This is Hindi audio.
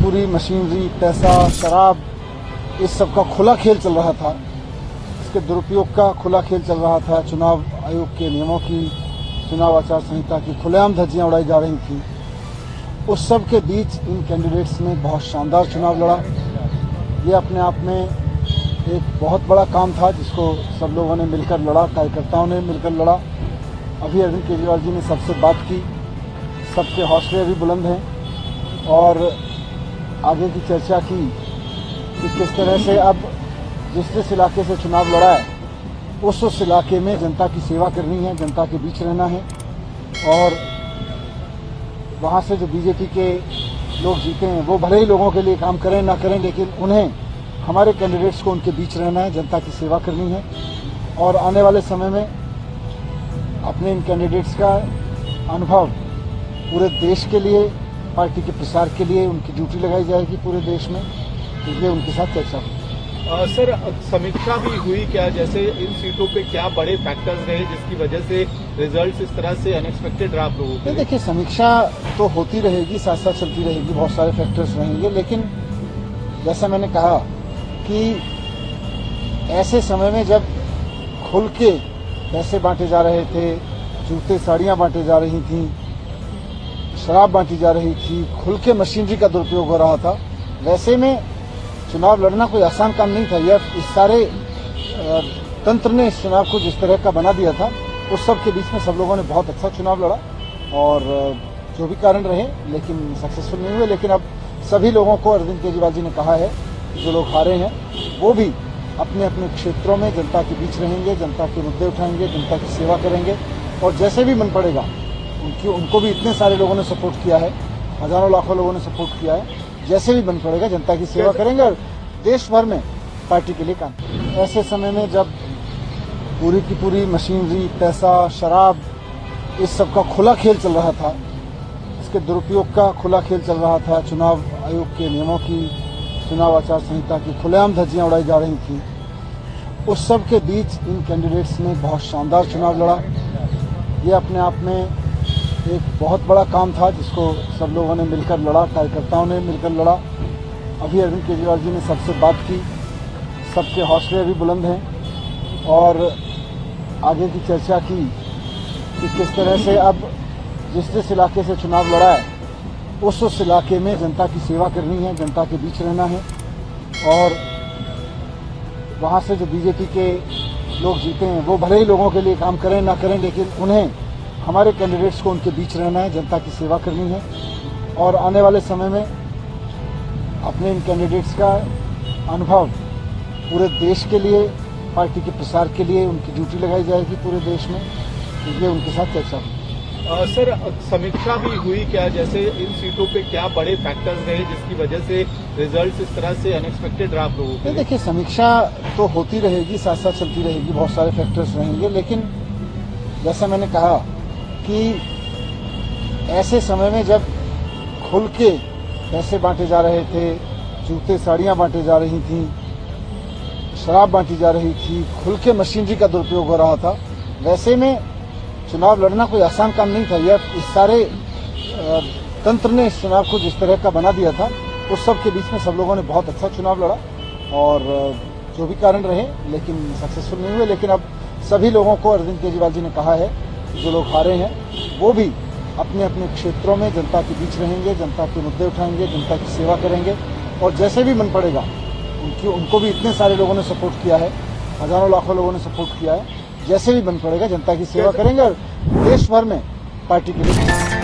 पूरी मशीनरी, पैसा, शराब, इस सब का खुला खेल चल रहा था। इसके दुरुपयोग का खुला खेल चल रहा था। चुनाव आयोग के नियमों की, चुनाव आचार संहिता की खुलेआम धज्जियां उड़ाई जा रही थी। उस सब के बीच इन कैंडिडेट्स ने बहुत शानदार चुनाव लड़ा। ये अपने आप में एक बहुत बड़ा काम था जिसको सब लोगों ने मिलकर लड़ा, कार्यकर्ताओं ने मिलकर लड़ा। अभी अरविंद केजरीवाल जी ने सबसे बात की, सबके हौसले अभी बुलंद हैं और आगे की चर्चा की कि किस तरह से अब जिस इलाके से चुनाव लड़ा है उस इलाके में जनता की सेवा करनी है, जनता के बीच रहना है और वहाँ से जो बीजेपी के लोग जीते हैं वो भले ही लोगों के लिए काम करें ना करें, लेकिन उन्हें, हमारे कैंडिडेट्स को उनके बीच रहना है, जनता की सेवा करनी है और आने वाले समय में अपने इन कैंडिडेट्स का अनुभव पूरे देश के लिए, पार्टी के प्रसार के लिए उनकी ड्यूटी लगाई जाएगी पूरे देश में, इसलिए उनके साथ चर्चा हुई। सर, समीक्षा भी हुई क्या, जैसे इन सीटों पे क्या बड़े फैक्टर्स रहे जिसकी वजह से रिजल्ट्स इस तरह से अनएक्सपेक्टेड रहा आप लोगों के? देखिए, समीक्षा तो होती रहेगी, साथ साथ चलती रहेगी, बहुत सारे फैक्टर्स रहेंगे, लेकिन जैसा मैंने कहा कि ऐसे समय में जब खुल के पैसे बांटे जा रहे थे, जूते साड़ियां बांटे जा रही थी, शराब बांटी जा रही थी, खुल के मशीनरी का दुरुपयोग हो रहा था, वैसे में चुनाव लड़ना कोई आसान काम नहीं था। यह इस सारे तंत्र ने इस चुनाव को जिस तरह का बना दिया था, उस सब के बीच में सब लोगों ने बहुत अच्छा चुनाव लड़ा और जो भी कारण रहे लेकिन सक्सेसफुल नहीं हुए। लेकिन अब सभी लोगों को अरविंद केजरीवाल जी ने कहा है कि जो लोग हारे हैं वो भी अपने अपने क्षेत्रों में जनता के बीच रहेंगे, जनता के मुद्दे उठाएंगे, जनता की सेवा करेंगे और जैसे भी मन पड़ेगा, उनको भी इतने सारे लोगों ने सपोर्ट किया है, हजारों लाखों लोगों ने सपोर्ट किया है, जैसे भी मन पड़ेगा जनता की सेवा करेंगे और देश भर में पार्टी के लिए काम। ऐसे समय में जब पूरी की पूरी मशीनरी, पैसा, शराब, इस सब का खुला खेल चल रहा था, इसके दुरुपयोग का खुला खेल चल रहा था, चुनाव आयोग के नियमों की, चुनाव आचार संहिता की खुलेआम धज्जियां उड़ाई जा रही थी, उस सब के बीच इन कैंडिडेट्स ने बहुत शानदार चुनाव लड़ा। ये अपने आप में एक बहुत बड़ा काम था जिसको सब लोगों ने मिलकर लड़ा, कार्यकर्ताओं ने मिलकर लड़ा। अभी अरविंद केजरीवाल जी ने सबसे बात की, सबके हौसले अभी बुलंद हैं और आगे की चर्चा की कि किस तरह से अब जिस इलाके से चुनाव लड़ा है उस इलाके में जनता की सेवा करनी है, जनता के बीच रहना है और वहाँ से जो बीजेपी के लोग जीते हैं वो भले ही लोगों के लिए काम करें ना करें, लेकिन उन्हें, हमारे कैंडिडेट्स को उनके बीच रहना है, जनता की सेवा करनी है और आने वाले समय में अपने इन कैंडिडेट्स का अनुभव पूरे देश के लिए, पार्टी के प्रसार के लिए उनकी ड्यूटी लगाई जाएगी पूरे देश में, इसलिए उनके साथ चर्चा हुई। सर, समीक्षा भी हुई क्या, जैसे इन सीटों पे क्या बड़े फैक्टर्स रहे जिसकी वजह से रिजल्ट्स इस तरह से अनएक्सपेक्टेड रहा आप लोगों के? देखिए, समीक्षा तो होती रहेगी, साथ साथ चलती रहेगी, बहुत सारे फैक्टर्स रहेंगे, लेकिन जैसा मैंने कहा कि ऐसे समय में जब खुल के पैसे बांटे जा रहे थे, जूते साड़ियां बांटे जा रही थी, शराब बांटी जा रही थी, खुल के मशीनरी का दुरुपयोग हो रहा था, वैसे में चुनाव लड़ना कोई आसान काम नहीं था। यह इस सारे तंत्र ने इस चुनाव को जिस तरह का बना दिया था, उस सब के बीच में सब लोगों ने बहुत अच्छा चुनाव लड़ा और जो भी कारण रहे लेकिन सक्सेसफुल नहीं हुए। लेकिन अब सभी लोगों को अरविंद केजरीवाल जी ने कहा है कि जो लोग हारे हैं वो भी अपने अपने क्षेत्रों में जनता के बीच रहेंगे, जनता के मुद्दे उठाएंगे, जनता की सेवा करेंगे और जैसे भी मन पड़ेगा, उनको भी इतने सारे लोगों ने सपोर्ट किया है, हजारों लाखों लोगों ने सपोर्ट किया है, जैसे भी मन पड़ेगा जनता की सेवा करेंगे और देश भर में पार्टी के लिए